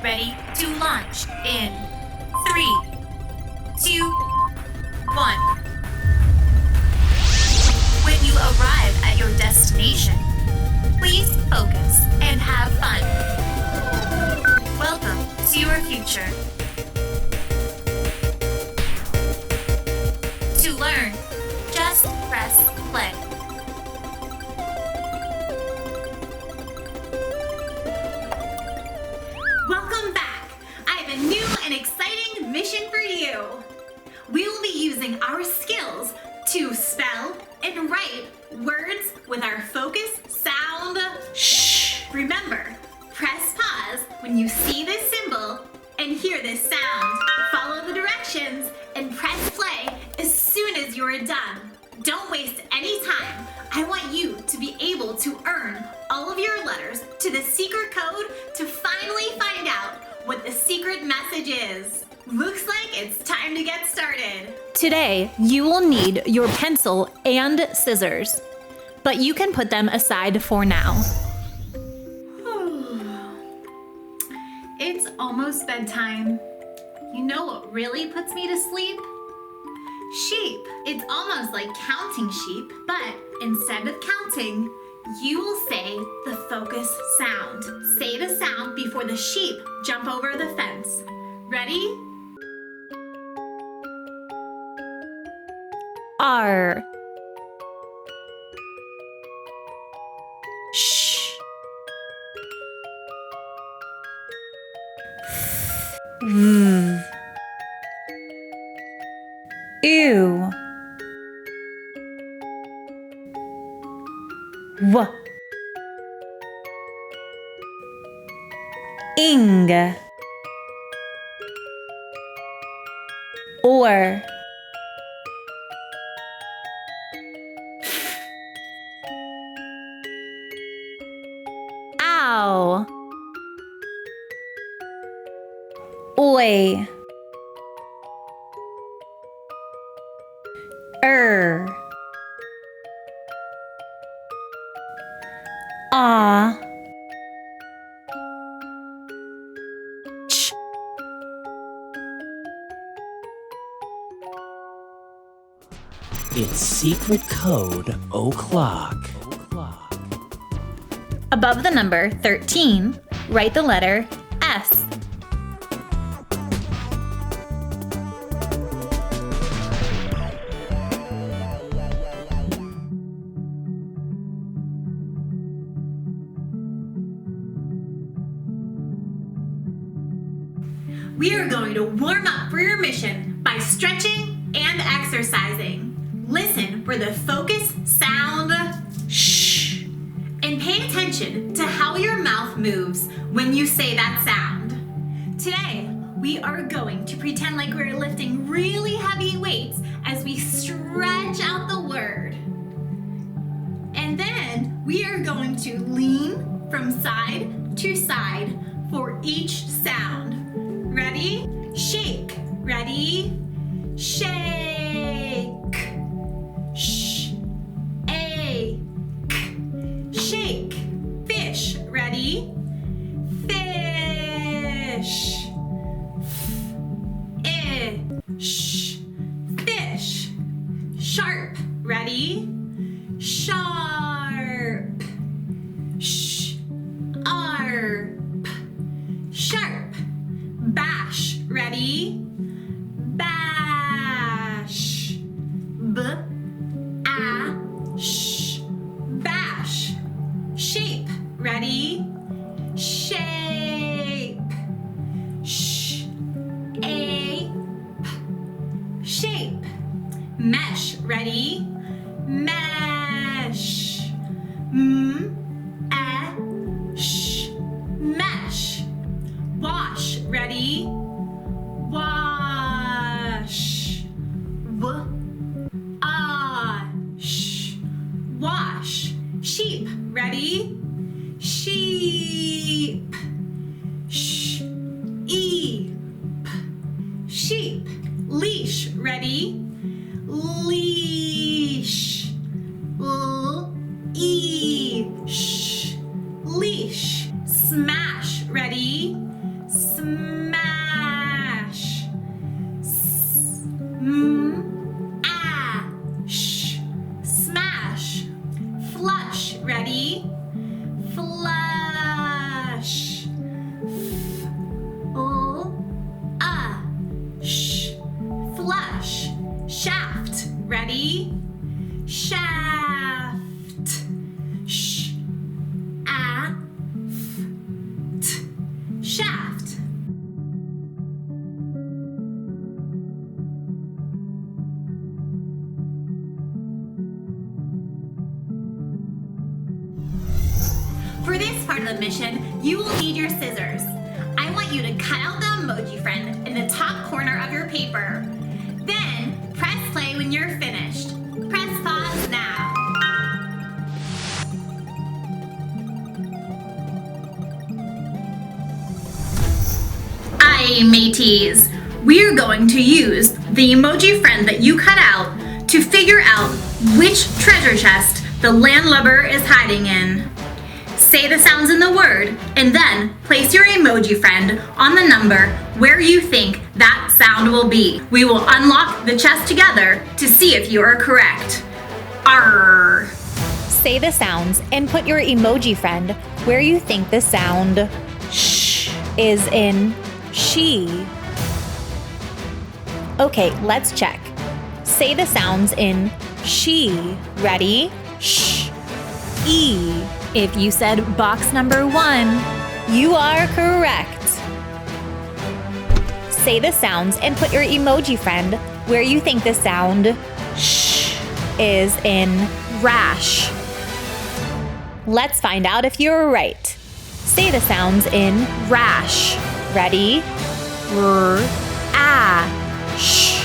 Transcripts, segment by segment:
ready to launch in 3, 2, 1. When you arrive at your destination, please focus and have fun. Welcome to your future. To learn, just press play. Welcome back! I have a new and exciting mission for you. We will be using our skills to spell and write words with our focus sound. Shh! Remember, press pause when you see this symbol and hear this sound. Follow the directions and press play as soon as you're done. Don't waste any time. I want you to be able to earn all of your letters to the secret code to finally find out what the secret message is. Looks like it's time to get started. Today, you will need your pencil and scissors, but you can put them aside for now. It's almost bedtime. You know what really puts me to sleep? Sheep. It's almost like counting sheep, but instead of counting, you will say the focus sound. Say the sound before the sheep jump over the fence. Ready? R. Sh. V. Ew. W. Ing. Or. Ow. Oi. Ah. Ch. It's secret code o'clock. Above the number 13, write the letter S. We are going to warm up for your mission by stretching and exercising. Listen for the focus sound. Shh. And pay attention to how your mouth moves when you say that sound. Today, we are going to pretend like we're lifting really heavy weights as we stretch out the word. And then we are going to lean from side to side for each sound. Ready? Shake. Ready? Shake. Sh. Ache. Shake. Fish. Ready? Fish. Ish. Fish. Sharp. Ready? Sharp. Sh. Arp. Sharp. Bash. Ready? Bash. B-a-sh. Bash. Shape. Ready? Shape. Sh-ape. Shape. Mesh. Ready? Mesh. M-e-sh. Mesh. Wash. Ready? Wash. W-a-sh. Wash. Sheep. Ready? Sheep. Sh-e-p. Sheep. Leash. Ready? Leash. L-e-sh. Leash. Smash. Ready? part of the mission, you will need your scissors. I want you to cut out the emoji friend in the top corner of your paper. Then, press play when you're finished. Press pause now. Aye, mateys. We're going to use the emoji friend that you cut out to figure out which treasure chest the landlubber is hiding in. Say the sounds in the word, and then place your emoji friend on the number where you think that sound will be. We will unlock the chest together to see if you are correct. Arr! Say the sounds and put your emoji friend where you think the sound sh is in she. Okay, let's check. Say the sounds in she. Ready? Sh, e. If you said box number 1, you are correct. Say the sounds and put your emoji friend where you think the sound sh is in rash. Let's find out if you're right. Say the sounds in rash. Ready? R, a, sh.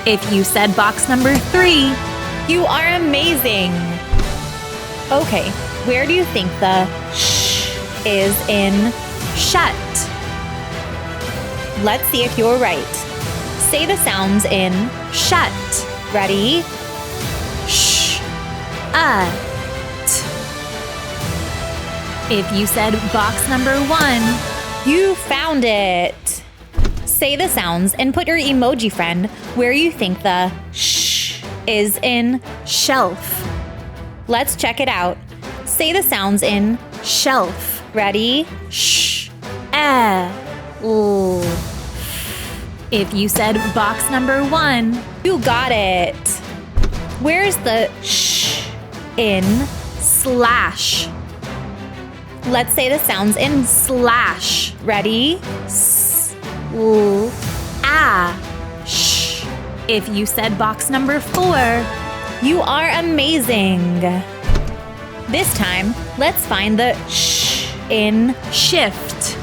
If you said box number 3, you are amazing. Okay, where do you think the sh is in shut? Let's see if you're right. Say the sounds in shut. Ready? Sh, t. If you said box number 1, you found it. Say the sounds and put your emoji friend where you think the sh is in shelf. Let's check it out. Say the sounds in shelf. Ready? Sh, l. If you said box number 1, you got it. Where's the sh in slash? Let's say the sounds in slash. Ready? S, l, a, sh. If you said box number 4, you are amazing. This time, let's find the sh in shift.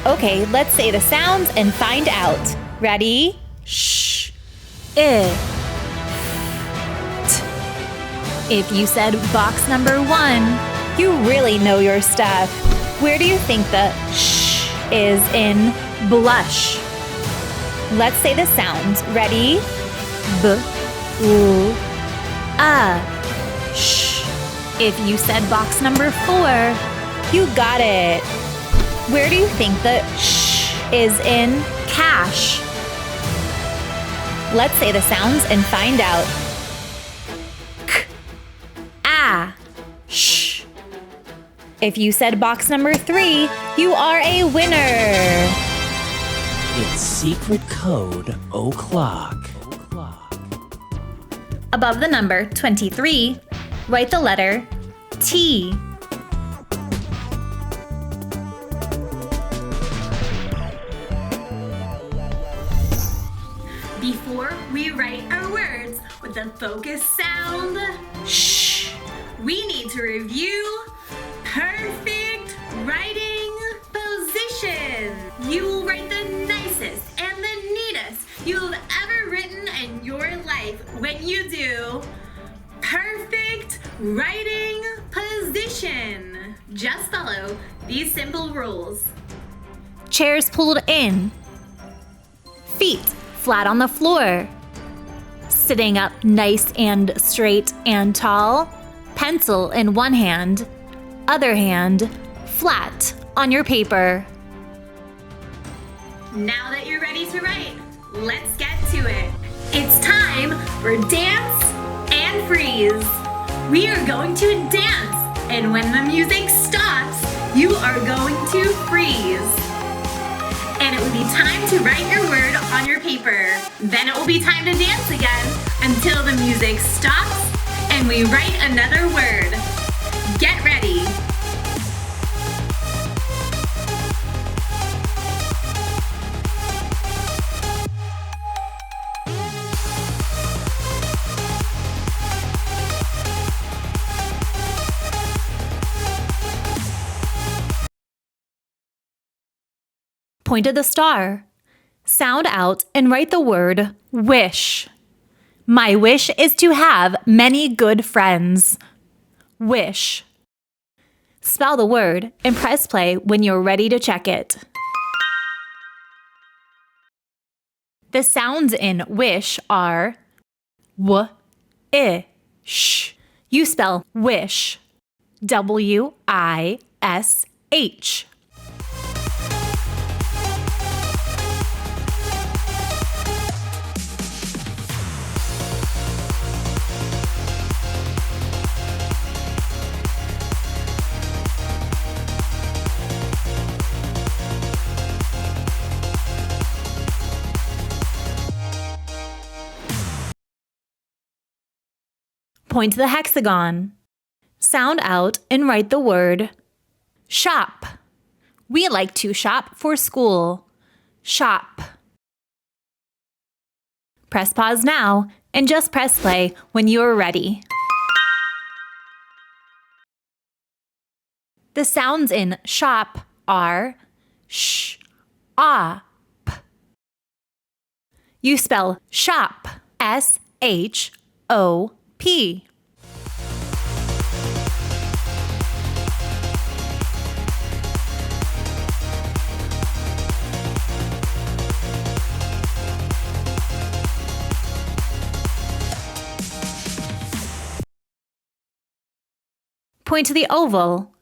Okay, let's say the sounds and find out. Ready? Sh, I, t. If you said box number 1, you really know your stuff. Where do you think the sh is in blush? Let's say the sounds. Ready? B, l, a, sh. If you said box number 4, you got it. Where do you think the sh is in cash? Let's say the sounds and find out. K, a, sh. If you said box number 3, you are a winner. It's secret code o'clock. Above the number 23, write the letter T. Before we write our words with the focus sound sh, we need to review perfect writing position. You will write the nicest and the neatest you have ever written in your life when you do perfect writing position. Just follow these simple rules. Chairs pulled in. Feet flat on the floor. Sitting up nice and straight and tall. Pencil in one hand. Other hand flat on your paper. Now that you're ready to write, let's get to it. It's time for dance and freeze. We are going to dance, and when the music stops, you are going to freeze. And it will be time to write your word on your paper. Then it will be time to dance again until the music stops and we write another word. Get ready. Point to the star. Sound out and write the word wish. My wish is to have many good friends. Wish. Spell the word and press play when you're ready to check it. The sounds in wish are w, I, sh. You spell wish. W-I-S-H. Point to the hexagon. Sound out and write the word shop. We like to shop for school. Shop. Press pause now and just press play when you are ready. The sounds in shop are sh, ah, p. You spell shop, S-H-O-P. Point to the oval.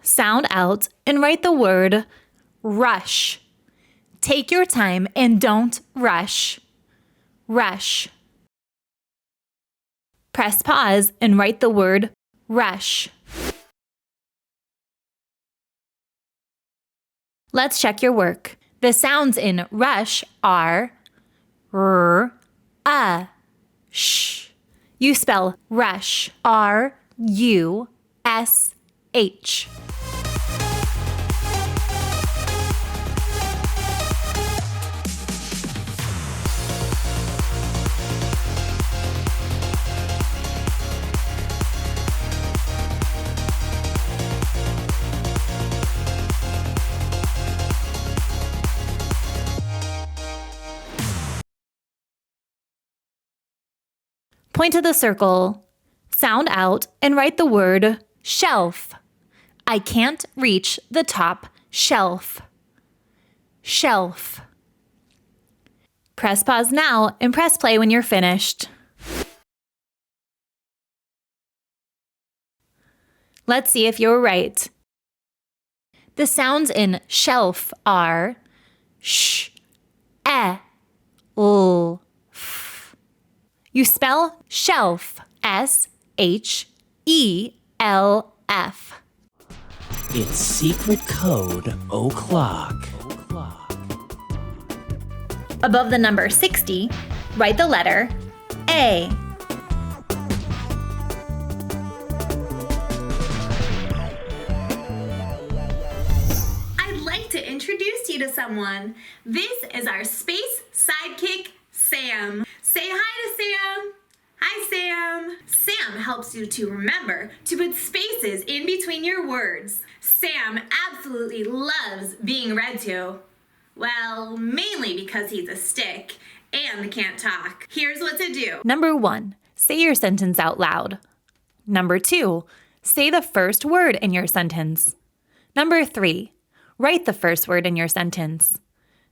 Sound out and write the word rush. Take your time and don't rush. Rush. Press pause and write the word rush. Let's check your work. The sounds in rush are r, sh. You spell rush, R-U-S-H. Point to the circle. Sound out and write the word shelf. I can't reach the top shelf. Shelf. Press pause now and press play when you're finished. Let's see if you're right. The sounds in shelf are sh, e, l, f. You spell shelf, S-H-E-L-F. It's secret code o'clock. Above the number 60, write the letter A. I'd like to introduce you to someone. This is our space sidekick, Sam. Say hi to Sam. Hi, Sam. Sam helps you to remember to put spaces in between your words. Sam absolutely loves being read to. Well, mainly because he's a stick and can't talk. Here's what to do. Number 1, say your sentence out loud. Number 2, say the first word in your sentence. Number 3, write the first word in your sentence.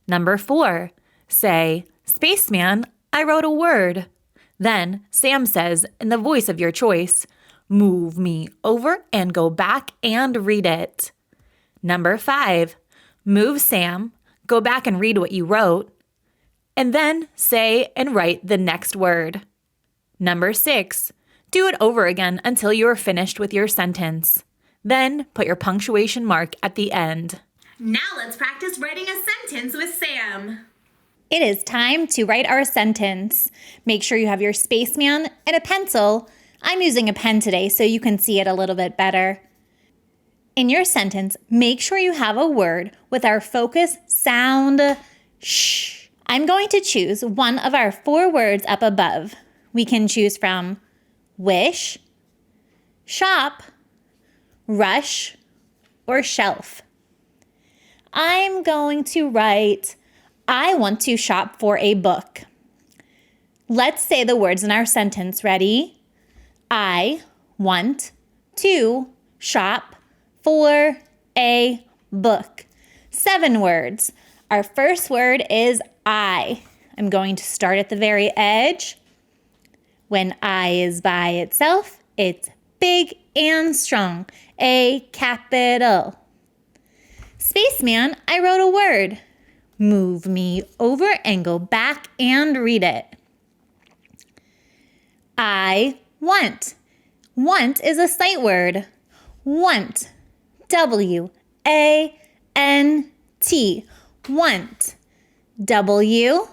Number 4, say, Spaceman, I wrote a word. Then Sam says, in the voice of your choice, move me over and go back and read it. Number 5, move Sam, go back and read what you wrote, and then say and write the next word. Number 6, do it over again until you are finished with your sentence. Then put your punctuation mark at the end. Now let's practice writing a sentence with Sam. It is time to write our sentence. Make sure you have your spaceman and a pencil. I'm using a pen today so you can see it a little bit better. In your sentence, make sure you have a word with our focus sound sh. I'm going to choose one of our 4 words up above. We can choose from wish, shop, rush, or shelf. I'm going to write, I want to shop for a book. Let's say the words in our sentence. Ready? I want to shop for a book. 7 words. Our first word is I. I'm going to start at the very edge. When I is by itself, it's big and strong. A capital. Spaceman, I wrote a word. Move me over and go back and read it. I want. Want is a sight word. Want. W-A-N-T. Want. W.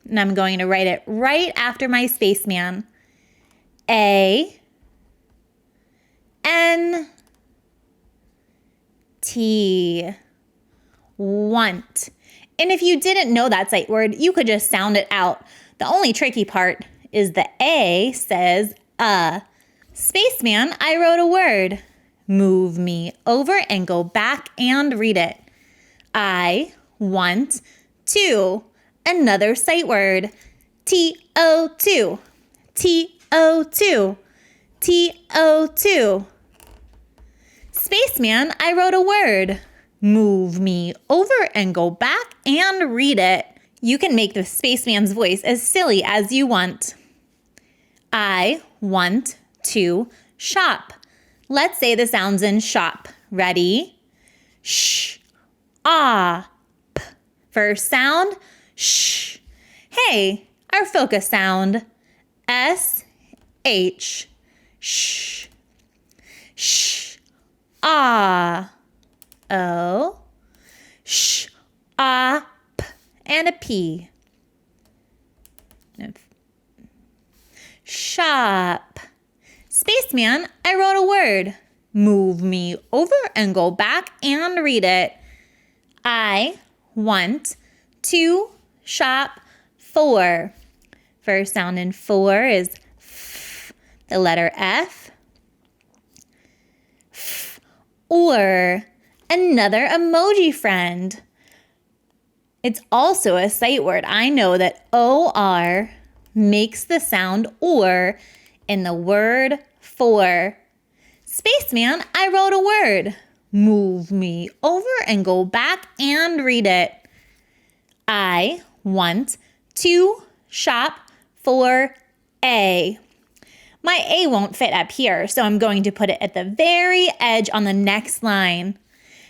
And I'm going to write it right after my spaceman. A-N-T. Want. And if you didn't know that sight word, you could just sound it out. The only tricky part is the A says Spaceman, I wrote a word. Move me over and go back and read it. I want to. Another sight word. T-O-2. T-O-2. T-O-2. Spaceman, I wrote a word. Move me over and go back and read it. You can make the spaceman's voice as silly as you want. I want to shop. Let's say the sounds in shop. Ready? Sh, ah, p. First sound, sh. Hey, our focus sound, S, H. Sh, sh, ah, O, sh, ah, p, and a P. Shop. Spaceman, I wrote a word. Move me over and go back and read it. I want to shop for. First sound in for is f, the letter F. F, or. Another emoji friend. It's also a sight word. I know that O-R makes the sound or in the word for. Spaceman, I wrote a word. Move me over and go back and read it. I want to shop for a. My A won't fit up here, so I'm going to put it at the very edge on the next line.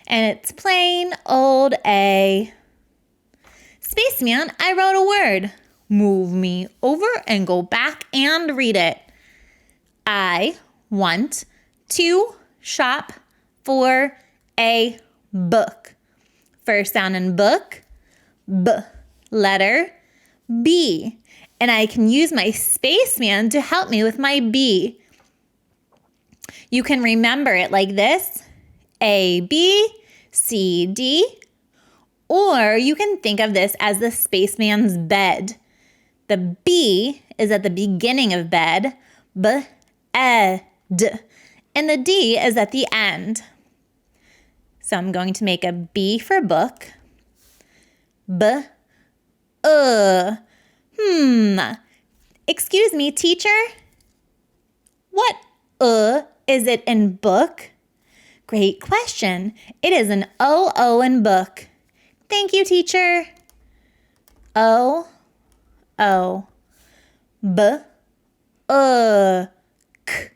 And it's plain old A. Spaceman, I wrote a word. Move me over and go back and read it. I want to shop for a book. First sound in book, B, letter B. And I can use my spaceman to help me with my B. You can remember it like this. A, B, C, D, or you can think of this as the spaceman's bed. The B is at the beginning of bed, B, E, D, and the D is at the end. So I'm going to make a B for book, B, Excuse me, teacher? What is it in book? Great question. It is an O in book. Thank you, teacher. O, B, K.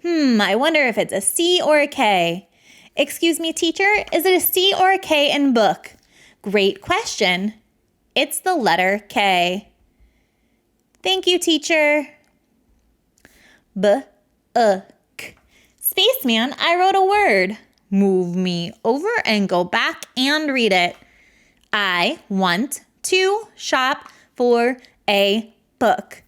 I wonder if it's a C or a K. Excuse me, teacher, is it a C or a K in book? Great question. It's the letter K. Thank you, teacher. B, K. Spaceman, I wrote a word. Move me over and go back and read it. I want to shop for a book.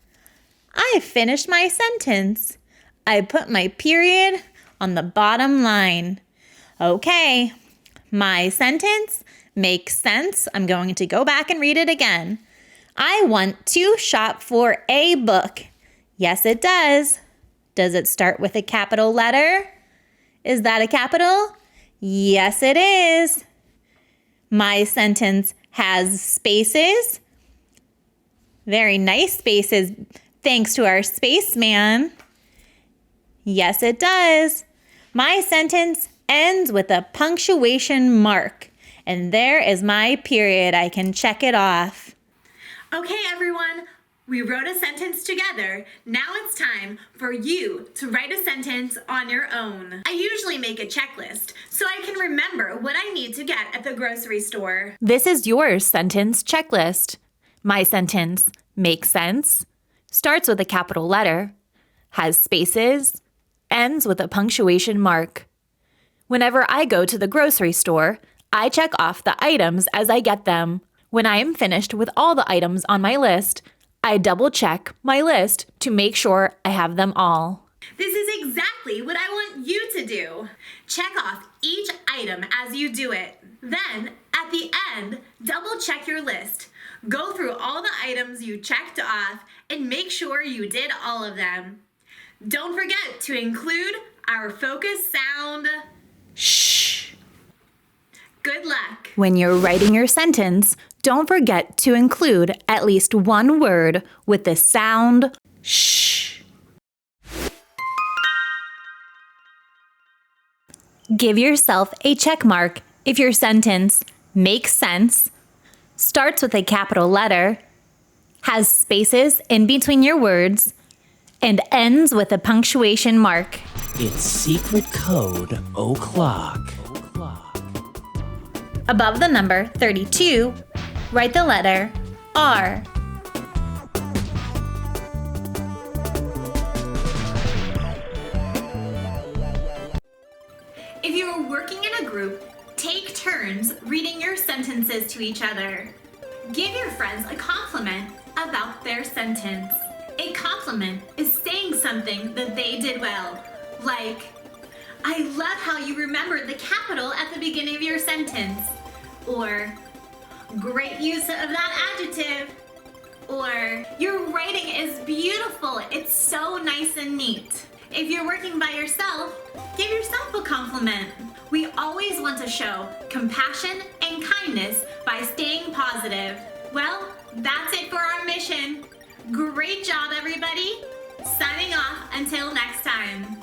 I finished my sentence. I put my period on the bottom line. Okay, my sentence makes sense. I'm going to go back and read it again. I want to shop for a book. Yes, it does. Does it start with a capital letter? Is that a capital? Yes, it is. My sentence has spaces. Very nice spaces, thanks to our spaceman. Yes, it does. My sentence ends with a punctuation mark. And there is my period. I can check it off. Okay, everyone, we wrote a sentence together. Now it's time for you to write a sentence on your own. I usually make a checklist so I can remember what I need to get at the grocery store. This is your sentence checklist. My sentence makes sense, starts with a capital letter, has spaces, ends with a punctuation mark. Whenever I go to the grocery store, I check off the items as I get them. When I am finished with all the items on my list, I double check my list to make sure I have them all. This is exactly what I want you to do. Check off each item as you do it. Then, at the end, double check your list. Go through all the items you checked off and make sure you did all of them. Don't forget to include our focus sound. Shh. Good luck. When you're writing your sentence, don't forget to include at least one word with the sound shh. Give yourself a check mark if your sentence makes sense, starts with a capital letter, has spaces in between your words, and ends with a punctuation mark. It's secret code o'clock. Above the number 32, write the letter R. If you're working in a group, take turns reading your sentences to each other. Give your friends a compliment about their sentence. A compliment is saying something that they did well, like, I love how you remembered the capital at the beginning of your sentence, or great use of that adjective, or your writing is beautiful, it's so nice and neat. If you're working by yourself, give yourself a compliment. We always want to show compassion and kindness by staying positive. Well, that's it for our mission. Great job, everybody. Signing off until next time.